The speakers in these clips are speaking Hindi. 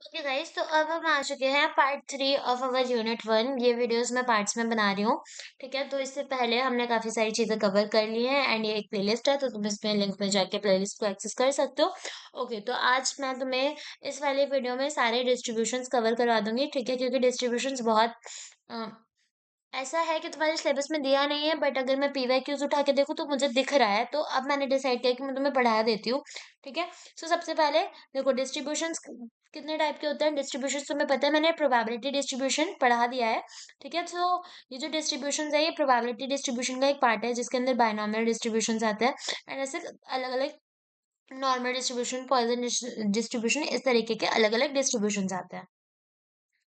ओके गाइस, तो अब हम आ चुके हैं पार्ट 3 ऑफ अवर यूनिट 1। ये वीडियोस मैं पार्ट्स में बना रही हूँ। ठीक है, तो इससे पहले हमने काफी सारी चीजें कवर कर ली हैं एंड ये एक प्लेलिस्ट है, तो तुम इसमें लिंक में जाके प्लेलिस्ट को एक्सेस कर सकते हो। ओके, तो आज मैं तुम्हें इस वाले वीडियो में सारे डिस्ट्रीब्यूशंस कवर करवा दूंगी। ठीक है, क्योंकि डिस्ट्रीब्यूशंस बहुत ऐसा है कि तुम्हारे सिलेबस में दिया नहीं है, बट अगर मैं पीवाईक्यूज उठा के देखूँ तो मुझे दिख रहा है, तो अब मैंने डिसाइड किया कि मैं तुम्हें पढ़ा देती हूँ। ठीक है, सो सबसे पहले देखो, डिस्ट्रीब्यूशंस कितने टाइप के होते हैं। डिस्ट्रीब्यूशंस तुम्हें पता है, मैंने प्रोबेबिलिटी डिस्ट्रीब्यूशन पढ़ा दिया है। ठीक है, तो ये जो डिस्ट्रीब्यूशन है, ये प्रोबेबिलिटी डिस्ट्रीब्यूशन का एक पार्ट है जिसके अंदर बायनॉमियल डिस्ट्रीब्यूशन आते हैं एंड ऐसे अलग अलग नॉर्मल डिस्ट्रीब्यूशन, पॉइजन डिस्ट्रीब्यूशन, इस तरीके के अलग अलग डिस्ट्रीब्यूशन आते हैं।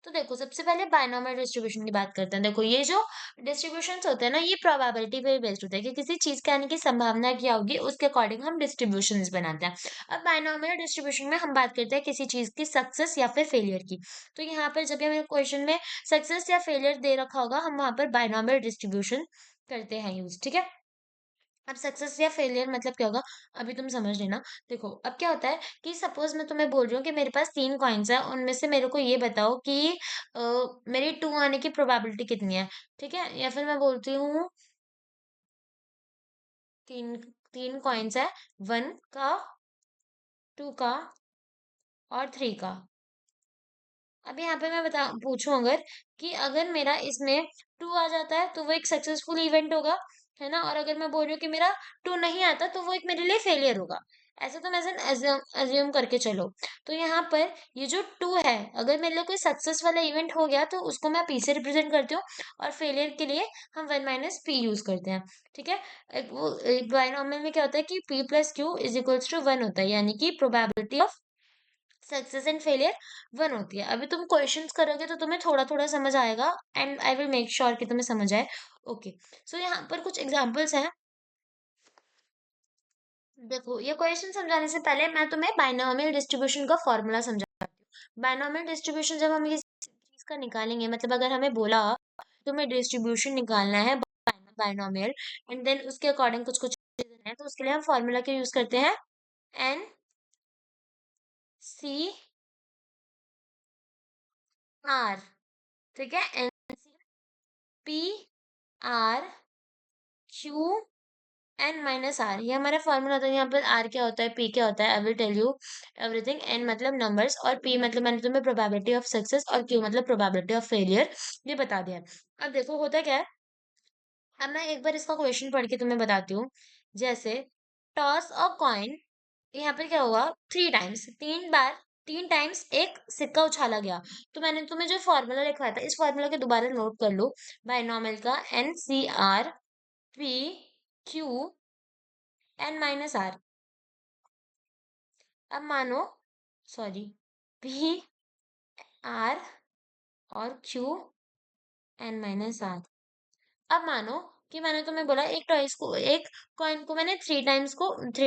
तो देखो, सबसे पहले बायनॉमियल डिस्ट्रीब्यूशन की बात करते हैं। देखो, ये जो डिस्ट्रीब्यूशंस होते हैं ना, ये प्रोबेबिलिटी पे बेस्ड होता है कि किसी चीज के आने की संभावना क्या होगी, उसके अकॉर्डिंग हम डिस्ट्रीब्यूशंस बनाते हैं। अब बायनॉमियल डिस्ट्रीब्यूशन में हम बात करते हैं किसी चीज की सक्सेस या फिर फेलियर की। तो यहाँ पर जब भी हमें क्वेश्चन में सक्सेस या फेलियर दे रखा होगा, हम वहां पर बायनॉमियल डिस्ट्रीब्यूशन करते हैं यूज। ठीक है, अब सक्सेस या फेलियर मतलब क्या होगा, अभी तुम समझ लेना। देखो, अब क्या होता है कि सपोज मैं तुम्हें बोल रही हूँ कि मेरे पास 3 कॉइन्स है, उनमें से मेरे को ये बताओ कि मेरी 2 आने की प्रोबेबिलिटी कितनी है। ठीक है, या फिर मैं बोलती हूँ तीन तीन कॉइन्स है, 1 का, 2 का और 3 का। अब यहाँ पे मैं बता पूछूं अगर कि अगर मेरा इसमें 2 आ जाता है तो वो एक सक्सेसफुल इवेंट होगा, है ना। और अगर मैं बोल रही हूँ कि मेरा 2 नहीं आता तो वो एक मेरे लिए फेलियर होगा। ऐसा तुम ऐसे अज्यूम करके चलो। तो यहाँ पर ये जो 2 है, अगर मेरे लिए कोई सक्सेस वाला इवेंट हो गया तो उसको मैं पी से रिप्रेजेंट करती हूँ, और फेलियर के लिए हम 1 - p यूज करते हैं। ठीक है, एक बायनॉमियल में क्या होता है कि p+q = 1 होता है, यानी कि probability of success and failure 1 होती है। अभी तुम क्वेश्चंस करोगे तो तुम्हें थोड़ा थोड़ा समझ आएगा and I will make sure कि तुम्हें समझ आए। ओके, सो यहाँ पर कुछ एग्जांपल्स हैं। देखो, ये क्वेश्चन समझाने से पहले मैं तुम्हें बायनॉमियल डिस्ट्रीब्यूशन का फॉर्मूला समझाती हूँ। बायनॉमियल डिस्ट्रीब्यूशन जब हम किसी चीज का निकालेंगे, मतलब अगर हमें बोला तुम्हें डिस्ट्रीब्यूशन निकालना है बायनॉमियल एंड देन उसके अकॉर्डिंग कुछ कुछ चीजें हैं, तो उसके लिए हम फॉर्मूला क्या यूज करते हैं, एन सी आर। ठीक है, N P R Q n - r, ये हमारा फॉर्मूला होता है। यहाँ पर r क्या होता है, p क्या होता है, I will tell you everything. n मतलब नंबर्स, और p मतलब मैंने तुम्हें प्रोबेबिलिटी ऑफ सक्सेस, और q मतलब प्रोबेबिलिटी ऑफ फेलियर, ये बता दिया है। अब देखो होता क्या है, अब मैं एक बार इसका क्वेश्चन पढ़ के तुम्हें बताती हूँ। जैसे टॉस अ कॉइन, यहाँ पर क्या हुआ, 3 टाइम्स, 3 बार, 3 टाइम्स एक सिक्का उछाला गया। तो मैंने तुम्हें जो फॉर्मूला लिखवाया था, इस फॉर्मूला के दोबारा नोट कर लो। बायनॉमियल का n c r p q n - r। अब मानो, सॉरी, पी आर और Q n - r। अब मानो कि मैंने तुम्हें बोला एक कॉइन को मैंने 3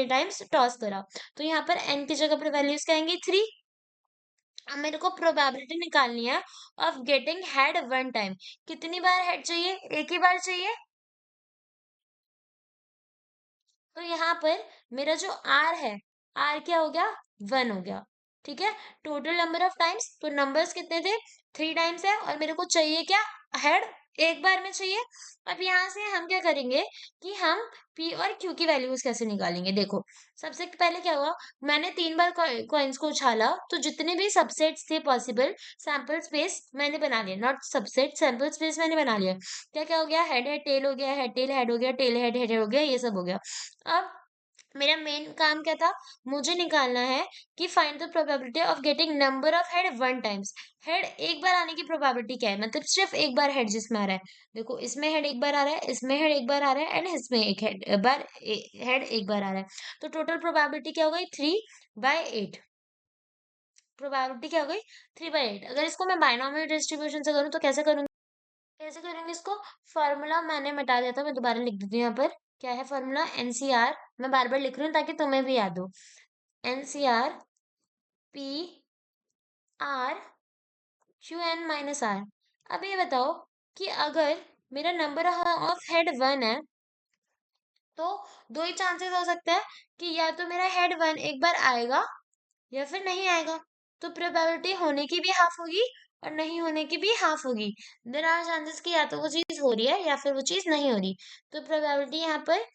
टाइम्स टॉस करा, तो यहाँ पर n की जगह पर वैल्यूज क्या आएंगी, 3। अब मेरे को प्रोबेबिलिटी निकालनी है ऑफ गेटिंग हेड 1 टाइम। कितनी बार हेड चाहिए, एक ही बार चाहिए। तो यहाँ पर मेरा जो आर है, आर क्या हो गया, 1 हो गया। ठीक है, टोटल नंबर ऑफ टाइम्स, तो नंबर्स कितने थे, 3 टाइम्स है, और मेरे को चाहिए क्या, हेड, एक बार में चाहिए। अब यहाँ से हम क्या करेंगे कि हम पी और क्यू की वैल्यूज कैसे निकालेंगे। देखो, सबसे पहले क्या हुआ, मैंने 3 बार कॉइन्स को उछाला, तो जितने भी सबसेट्स थे पॉसिबल, सैंपल स्पेस मैंने बना लिया, नॉट सबसेट, सैंपल स्पेस मैंने बना लिया। क्या क्या हो गया, हेड हेड टेल हो गया, हेड टेल हेड हो गया, टेल हेड हेड हो गया, ये सब हो गया। अब मेरा मेन काम क्या था, मुझे निकालना है कि find the probability of getting number of head 1 times. Head एक बार आने की प्रोबेबिलिटी क्या है, मतलब सिर्फ एक बार हेड जिसमें आ रहा है। देखो, इसमें हेड एक बार आ रहा है, इसमें हेड एक बार आ रहा है, एंड इसमें एक हेड एक बार आ रहा है। तो टोटल प्रोबेबिलिटी क्या हो गई, 3/8। प्रोबेबिलिटी क्या हो गई, 3/8। अगर इसको मैं बायनॉमियल डिस्ट्रीब्यूशन से करूँ तो कैसे करेंगे इसको, फॉर्मूला मैंने मिटा दिया था, मैं दोबारा लिख देती हूँ यहाँ पर। क्या है फॉर्मूला, एनसीआर, मैं बार बार लिख रही हूँ ताकि तुम्हें भी याद हो। NCR P R Qn - r। अब ये बताओ कि अगर मेरा नंबर ऑफ हेड 1 है, तो दो ही चांसेस हो सकते हैं कि या तो मेरा हेड 1 एक बार आएगा या फिर नहीं आएगा। तो प्रोबेबिलिटी होने की भी हाफ होगी और नहीं होने की भी हाफ होगी। देयर आर चांसेस कि या तो वो चीज हो रही है या फिर वो चीज नहीं हो रही। तो प्रोबेबिलिटी यहाँ पर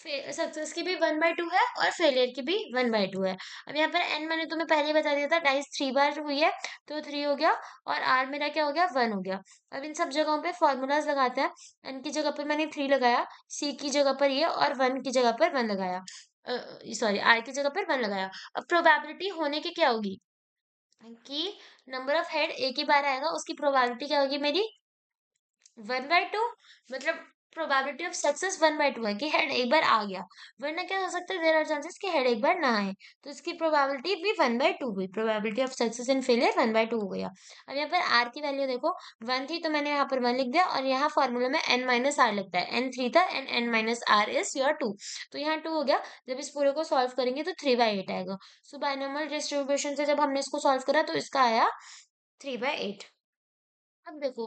सक्सेस की भी 1/2 है और फेलियर की भी 1/2 है। अब यहाँ पर एन मैंने तुम्हें पहले ही बता दिया था, डाइस 3 बार हुई है तो 3 हो गया और आर मेरा क्या हो गया, 1 हो गया। अब इन सब जगहों पे फॉर्मूलाज लगाते हैं। एन की जगह पर मैंने 3 लगाया, सी की जगह पर ये और 1 की जगह पर 1 लगाया, सॉरी आर की जगह पर 1 लगाया। अब प्रोबेबिलिटी होने की क्या होगी कि नंबर ऑफ हेड एक ही बार आएगा, उसकी प्रोबेबिलिटी क्या होगी मेरी 1/2। मतलब प्रोबेबिलिटी ऑफ सक्सेस 1/2 है कि हेड एक बार आ गया, वरना क्या हो सकता है, देयर आर चांसेस कि हेड एक बार ना आए। तो इसकी प्रोबेबिलिटी भी 1/2 हुई, probability of success and failure 1/2 हो गया। अब यहाँ पर आर की वैल्यू देखो 1 थी तो मैंने यहाँ पर 1 लिख दिया और यहाँ फॉर्मूला में n माइनस आर लगता है, n 3 था and n minus R is your 2। तो यहाँ 2 हो गया। जब इस पूरे को सॉल्व करेंगे तो 3/8 आएगा। सो बायनॉमियल डिस्ट्रीब्यूशन से जब हमने इसको सॉल्व करा तो इसका आया 3/8। अब देखो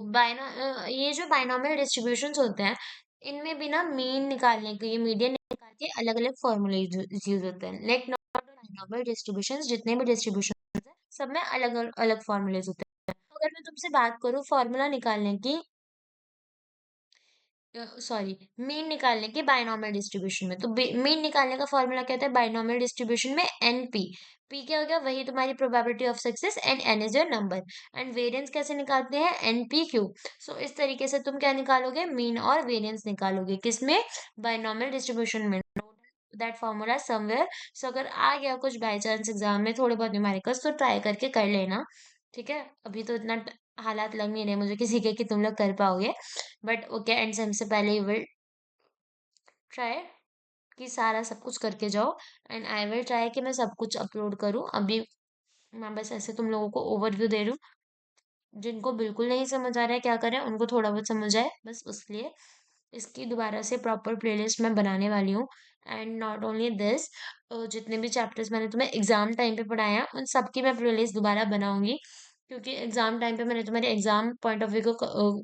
ये जो बायनॉमियल डिस्ट्रीब्यूशंस होते हैं, इनमें भी ना मीन निकालने के लिए, मीडियन निकाल के अलग अलग फॉर्मूले यूज होते हैं। लाइक बायनॉमियल डिस्ट्रीब्यूशंस, जितने भी डिस्ट्रीब्यूशन है सब में अलग अलग फॉर्मूलेज होते हैं। तो अगर मैं तुमसे बात करूँ फॉर्मूला निकालने की, सॉरी मीन निकालने की बायनॉमियल डिस्ट्रीब्यूशन में, तो मीन निकालने का फॉर्मूला क्या होता है बायनॉमियल डिस्ट्रीब्यूशन में, एनपी। पी क्या हो गया, वही तुम्हारी probability of success and N is your number. And variance कैसे निकालते हैं, एनपी क्यू। सो इस तरीके से तुम क्या निकालोगे, मीन और वेरिएंस निकालोगे, किसमें, बायनॉमियल डिस्ट्रीब्यूशन में। That formula somewhere. सो अगर आ गया कुछ बाय चांस एग्जाम में थोड़े बहुत न्यूमेरिकल्स, तो ट्राई करके कर लेना। ठीक है, अभी तो इतना हालात लग नहीं रहे मुझे किसी के कि तुम लोग कर पाओगे, बट ओके एंड सेम से पहले यू विल ट्राई कि सारा सब कुछ करके जाओ। एंड आई विल ट्राई कि मैं सब कुछ अपलोड करूँ। अभी मैं बस ऐसे तुम लोगों को ओवरव्यू दे रही हूँ, जिनको बिल्कुल नहीं समझ आ रहा है क्या करें, उनको थोड़ा बहुत समझ आए बस उसके लिए इसकी दोबारा से प्रॉपर प्लेलिस्ट मैं बनाने वाली हूँ। एंड नॉट ओनली दिस, जितने भी चैप्टर्स मैंने तुम्हें एग्जाम टाइम पे पढ़ाए हैं उन सबकी मैं प्लेलिस्ट दोबारा बनाऊंगी, क्योंकि एग्जाम टाइम पे मैंने तुम्हारे एग्जाम पॉइंट ऑफ व्यू को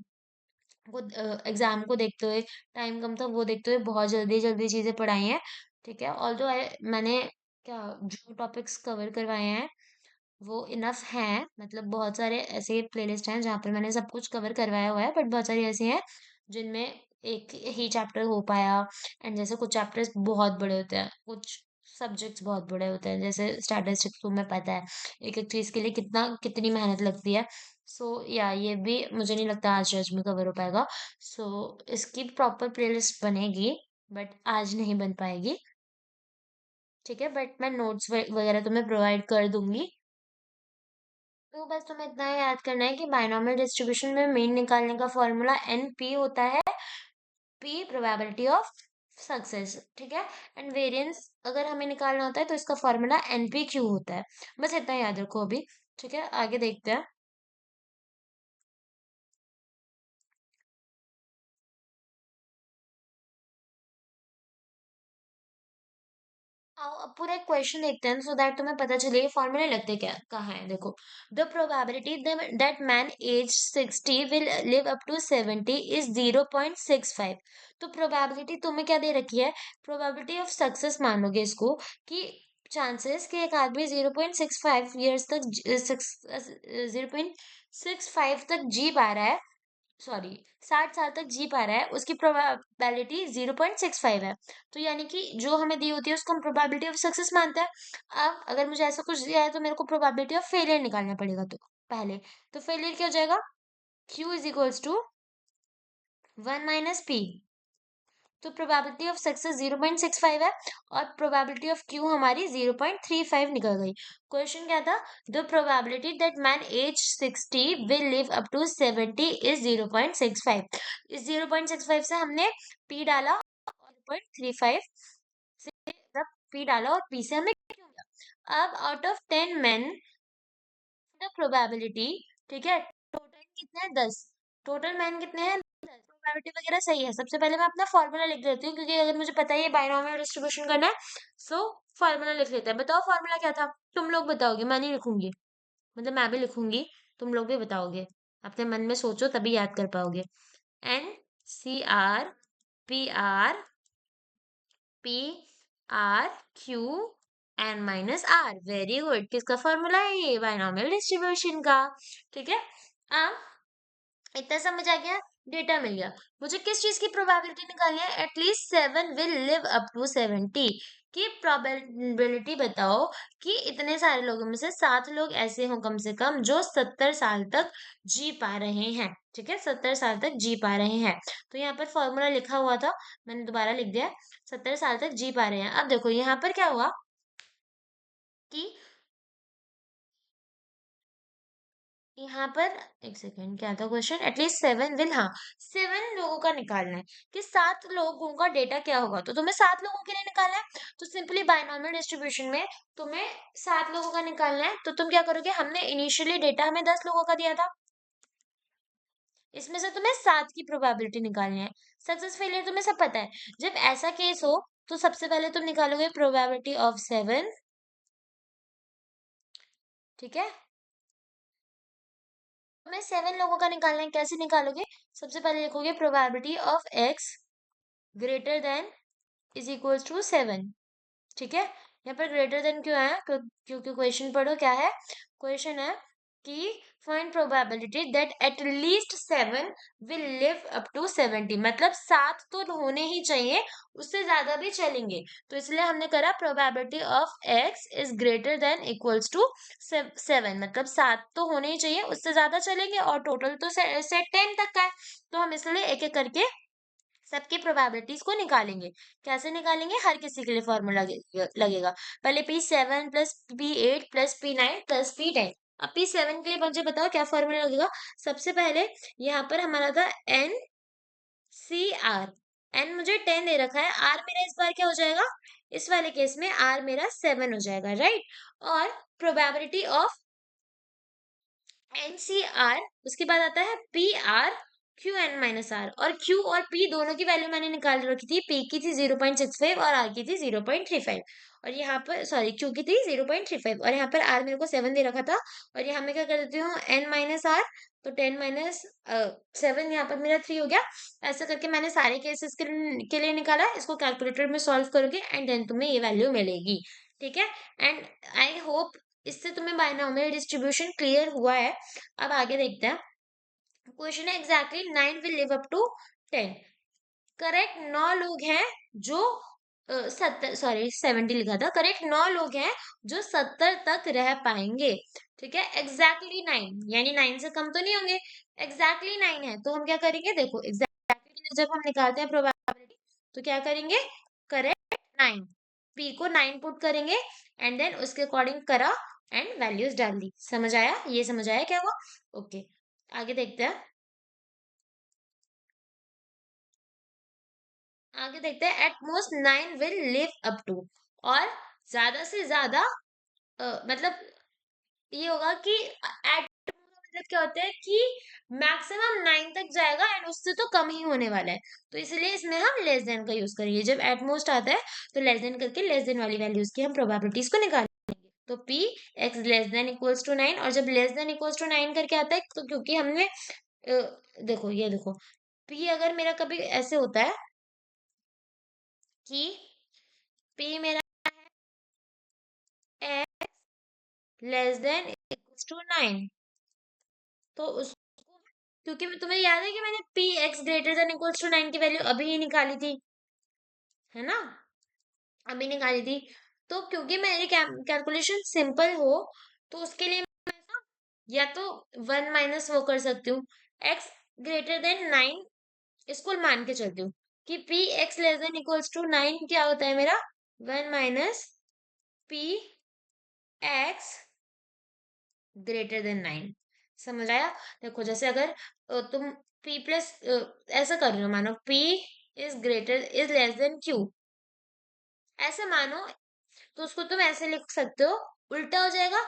एग्जाम को देखते हुए, टाइम कम था वो देखते हुए बहुत जल्दी जल्दी चीजें पढ़ाई हैं। ठीक है, ऑल्दो मैंने क्या जो टॉपिक्स कवर करवाए हैं वो इनफ हैं, मतलब बहुत सारे ऐसे प्लेलिस्ट हैं जहाँ पर मैंने सब कुछ कवर करवाया हुआ है, बट बहुत सारी ऐसी हैं जिनमें एक ही चैप्टर हो पाया। एंड जैसे कुछ चैप्टर्स बहुत बड़े होते हैं, कुछ सब्जेक्ट्स बहुत बड़े होते हैं, जैसे स्टैटिस्टिक्स तुम्हें पता है एक एक चीज के लिए कितनी मेहनत लगती है। सो या ये भी मुझे नहीं लगता आज आज में कवर हो पाएगा। सो इसकी प्रॉपर प्लेलिस्ट बनेगी, बट आज नहीं बन पाएगी। ठीक है, बट मैं नोट्स वगैरह तुम्हें प्रोवाइड कर दूंगी। तो बस तुम्हें इतना ही याद करना है कि बायनॉमियल डिस्ट्रीब्यूशन में मीन निकालने का फॉर्मूला एन पी होता है, पी प्रोबेबिलिटी ऑफ सक्सेस। ठीक है, एंड वेरिएंस अगर हमें निकालना होता है तो इसका फॉर्मूला एन पी क्यू होता है। बस इतना याद रखो अभी। ठीक है, आगे देखते हैं। आओ अब पूरा एक क्वेश्चन देखते हैं सो दैट तुम्हें पता चले फॉर्मूले लगते क्या कहाँ है। देखो, the probability that man age 60 will live up to 70 is 0.65। तो प्रोबेबिलिटी तुम्हें क्या दे रखी है, प्रोबेबिलिटी ऑफ सक्सेस मान लोगे इसको, कि चांसेस कि एक आदमी 0.65 ईयर्स तक 0.65 तक जी पा रहा है, सॉरी 60 साल तक जी पा रहा है, उसकी प्रोबेबिलिटी 0.65 है। तो यानी कि जो हमें दी होती है उसको हम प्रोबेबिलिटी ऑफ सक्सेस मानते हैं। अब अगर मुझे ऐसा कुछ दिया है तो मेरे को प्रोबेबिलिटी ऑफ फेलियर निकालना पड़ेगा। तो पहले तो फेलियर क्या हो जाएगा, Q is equals to 1 - P। तो प्रोबेबिलिटी ऑफ सक्सेस 0.65 है और प्रोबेबिलिटी ऑफ क्यू हमारी 0.35 निकल गई। क्वेश्चन क्या था, the probability that man age 60 will live up to 70 is 0.65। इस 0.65 से हमने पी डाला और 0.35 से जब पी डाला और पी से हमें क्यू मिला। अब out of 10 men the probability, ठीक है, टोटल कितने हैं 10, टोटल मैन कितने हैं 10, प्रोबेबिलिटी वगैरह सही है। सबसे पहले मैं अपना फॉर्मूला लिख देती हूँ, क्योंकि अगर मुझे पता है ये बायनॉमियल डिस्ट्रीब्यूशन करना है, सो फॉर्मूला लिख लेते हैं। बताओ फॉर्मूला क्या था, तुम लोग बताओगे, मैं नहीं लिखूंगी, मतलब मैं भी लिखूंगी, तुम लोग भी बताओगे। अपने मन में सोचो तभी याद कर पाओगे। N C R P R P R Q N minus R. Very good. किसका फॉर्मूला है ये? बायनॉमियल डिस्ट्रीब्यूशन का। ठीक है, अब इतना समझ आ गया, डेटा मिल गया। मुझे किस चीज की प्रोबेबिलिटी निकालनी है? At least 7 will live up to 70 की प्रोबेबिलिटी बताओ कि इतने सारे लोगों में से 7 लोग ऐसे हों कम से कम जो 70 साल तक जी पा रहे हैं। ठीक है, 70 साल तक जी पा रहे हैं। तो यहाँ पर फॉर्मूला लिखा हुआ था, मैंने दोबारा लिख दिया, 70 साल तक जी पा रहे हैं। अब देखो यहाँ पर क्या हुआ कि यहाँ पर एक सेकेंड, क्या था क्वेश्चन? एटलीस्ट 7 विल, हाँ 7 लोगों का निकालना है कि 7 लोगों का डेटा क्या होगा। तो तुम्हें 7 लोगों के लिए निकालना है, तो सिंपली बायनॉमियल डिस्ट्रीब्यूशन में तुम्हें 7 लोगों का निकालना है। तो तुम क्या करोगे? हमने इनिशियली डेटा हमें 10 लोगों का दिया था, इसमें से तुम्हें 7 की प्रोबेबिलिटी निकालनी है। सक्सेस फेलियर तुम्हें सब पता है। जब ऐसा केस हो तो सबसे पहले तुम निकालोगे प्रोबेबिलिटी ऑफ 7। ठीक है, तुम्हें 7 लोगों का निकालना है। कैसे निकालोगे? सबसे पहले लिखोगे probability of X greater than is equals to 7। ठीक है, यहाँ पर ग्रेटर देन क्यों आया? क्योंकि क्वेश्चन पढ़ो क्या है। क्वेश्चन है कि find probability that at least 7 will live up to 70, मतलब 7 तो होने ही चाहिए, उससे ज्यादा भी चलेंगे। तो इसलिए हमने करा probability of X is greater than equals to 7, मतलब 7 तो होने ही चाहिए, उससे ज्यादा चलेंगे, और टोटल तो सेट 10 तक का है। तो हम इसलिए एक एक करके सबकी प्रोबेबिलिटीज को निकालेंगे। कैसे निकालेंगे? हर किसी के लिए फॉर्मूला लगेगा। पहले P7 plus P8 plus P9 plus P10। अब P7 के लिए मुझे बताओ क्या फॉर्मूला लगेगा। सबसे पहले यहाँ पर हमारा था NCR। N मुझे 10 दे रखा है, R मेरा इस बार क्या हो जाएगा? इस वाले केस में R मेरा 7 हो जाएगा, राइट। और प्रोबेबिलिटी ऑफ NCR, उसके बाद आता है PR QN माइनस आर, और Q और P दोनों की वैल्यू मैंने निकाल रखी थी। P की थी 0.65 और R की थी 0.35, और यहाँ पर सॉरी Q की थी 0.35, और यहाँ पर R मेरे को 7 दे रखा था। और यहाँ मैं क्या कर देती हूँ, N माइनस आर, तो 10 माइनस 7 यहाँ पर मेरा 3 हो गया। ऐसा करके मैंने सारे केसेस के लिए निकाला। इसको कैलकुलेटर में सॉल्व करोगे एंड देन तुम्हें ये वैल्यू मिलेगी। ठीक है, एंड आई होप इससे तुम्हें बायनॉमियल डिस्ट्रीब्यूशन क्लियर हुआ है। अब आगे देखते हैं। क्वेश्चन है exactly 9 will live up to 10। Correct 9 लोग हैं जो 70, सॉरी 70 लिखा था। करेक्ट 9 लोग हैं जो 70 तक रह पाएंगे। ठीक है, एग्जैक्टली 9 यानी 9 से कम तो नहीं होंगे। एग्जैक्टली 9 है तो हम क्या करेंगे? देखो एग्जैक्टली जब हम निकालते हैं प्रोबेबिलिटी, तो क्या करेंगे? करेक्ट 9, पी को 9 पुट करेंगे एंड देन उसके अकॉर्डिंग करा एंड वैल्यूज डाल दी। समझ आया? ये समझ आया क्या हुआ? ओके, आगे देखते हैं। आगे देखते हैं, at most 9 will live up to, और ज्यादा से ज्यादा मतलब ये होगा कि एट मतलब क्या होता है कि मैक्सिमम 9 तक जाएगा एंड उससे तो कम ही होने वाला है। तो इसलिए इसमें हम लेस देन का यूज करेंगे। जब एट मोस्ट आता है तो लेस देन करके लेस देन वाली वैल्यूज की हम प्रोबेबिलिटीज को निकालेंगे। तो P x less than equals to 9, और जब लेस देन इक्वल्स टू 9 करके आता है तो क्योंकि हमने देखो ये देखो, P अगर मेरा कभी ऐसे होता है कि P मेरा x less than equals to 9, तो उसको, क्योंकि तुम्हें याद है कि मैंने P X greater than equals to 9 की वैल्यू अभी ही निकाली थी, है ना, अभी निकाली थी। तो क्योंकि मेरी कैलकुलेशन सिंपल हो, तो उसके लिए मैं ना या तो 1 माइनस वो कर सकती हूँ, एक्स ग्रेटर देन 9, इसको मान के चलती हूँ कि P X less than equals to 9 क्या होता है मेरा? 1 minus P X greater than 9। समझ आया? देखो जैसे अगर तुम p प्लस ऐसा कर रहे हो, मानो p is less than q, ऐसे मानो, तो उसको तुम ऐसे लिख सकते हो, उल्टा हो जाएगा।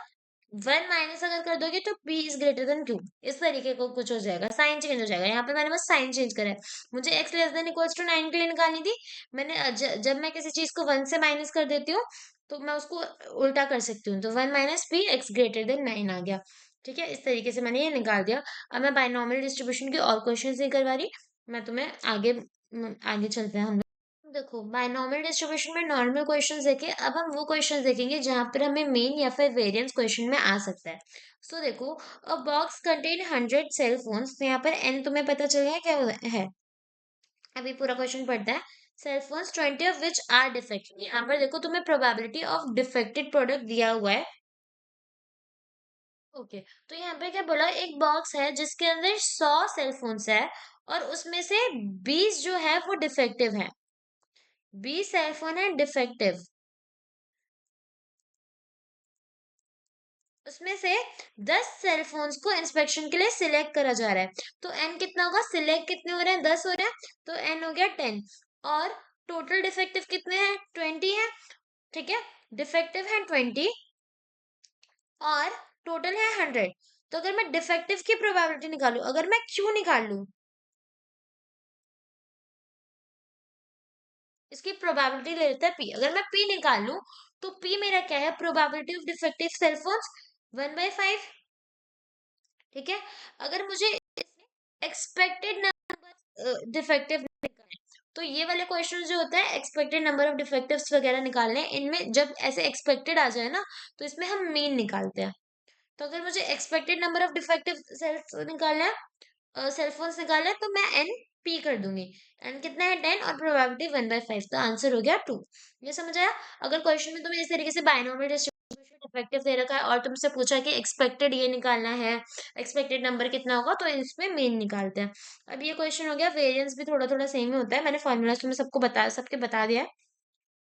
1 माइनस अगर कर दोगे तो p is greater then q, इस तरीके को कुछ हो जाएगा, साइन चेंज हो जाएगा। यहाँ पे मैंने बस साइन चेंज करा है। मुझे x less than equals to 9 के लिए निकालनी थी। मैंने जब मैं किसी चीज को 1 से माइनस कर देती हूँ तो मैं उसको उल्टा कर सकती हूँ, तो 1 minus P X greater than 9 आ गया। ठीक है, इस तरीके से मैंने ये निकाल दिया। अब मैं बायनॉमियल डिस्ट्रीब्यूशन के और क्वेश्चन नहीं करवा रही, मैं तुम्हें आगे आगे चलते हैं हम लोग। देखो बायनॉमियल डिस्ट्रीब्यूशन में नॉर्मल क्वेश्चंस देखे, अब हम वो क्वेश्चंस देखेंगे जहां पर हमें मीन या फिर वेरिएंस क्वेश्चन में आ सकता है। सो देखो, a box contain 100 cell phones, तो यहाँ पर एन तुम्हें पता चल गया क्या है। अभी पूरा क्वेश्चन पढ़ता है। Cell phones 20 of which are defective, यहाँ पर देखो तुम्हें प्रोबेबिलिटी ऑफ डिफेक्टेड प्रोडक्ट दिया हुआ है। ओके, तो यहाँ पे क्या बोला, एक बॉक्स है जिसके अंदर 100 सेल फोन्स है और उसमें से 20 जो है वो डिफेक्टिव है। 20 सेल फोन है डिफेक्टिव, उसमें से 10 सेल फोन्स को इंस्पेक्शन के लिए सिलेक्ट करा जा रहा है। तो एन कितना होगा, सिलेक्ट कितने हो रहे हैं, 10 हो रहे हैं, तो एन हो गया 10। और टोटल डिफेक्टिव कितने हैं, 20 है। ठीक है, डिफेक्टिव है 20 और टोटल है 100। तो अगर मैं डिफेक्टिव की प्रोबेबिलिटी निकालूं, अगर मैं क्यू निकाल लूं, इसकी प्रोबेबिलिटी ले लेते हैं पी, अगर मैं पी निकाल लूं तो पी मेरा क्या है, probability of defective cell phones 1/5। ठीक है, अगर मुझे एक्सपेक्टेड डिफेक्टिव निकालने, तो ये वाले क्वेश्चन जो होता है एक्सपेक्टेड नंबर ऑफ डिफेक्टिव्स वगैरह निकालने, इनमें जब ऐसे एक्सपेक्टेड आ जाए ना, तो इसमें हम मीन निकालते हैं। तो अगर मुझे expected number of defective cells निकालना है, सेल फोन्स निकालना है, तो मैं एन पी कर दूंगी। एन कितना है, 10, और प्रोबेबिलिटी 1/5, तो आंसर हो गया 2। ये समझ आया। अगर क्वेश्चन में तुम्हें इस तरीके से बायनोमियल डिस्ट्रीब्यूशन डिफेक्टिव दे रखा है और तुमसे पूछा कि एक्सपेक्टेड ये निकालना है, एक्सपेक्टेड नंबर कितना होगा, तो इसमें मीन निकालते हैं। अब ये क्वेश्चन हो गया, वेरिएंस भी थोड़ा थोड़ा सेम ही होता है, मैंने फॉर्मूला तुम्हें सबको बता सबके बता दिया है।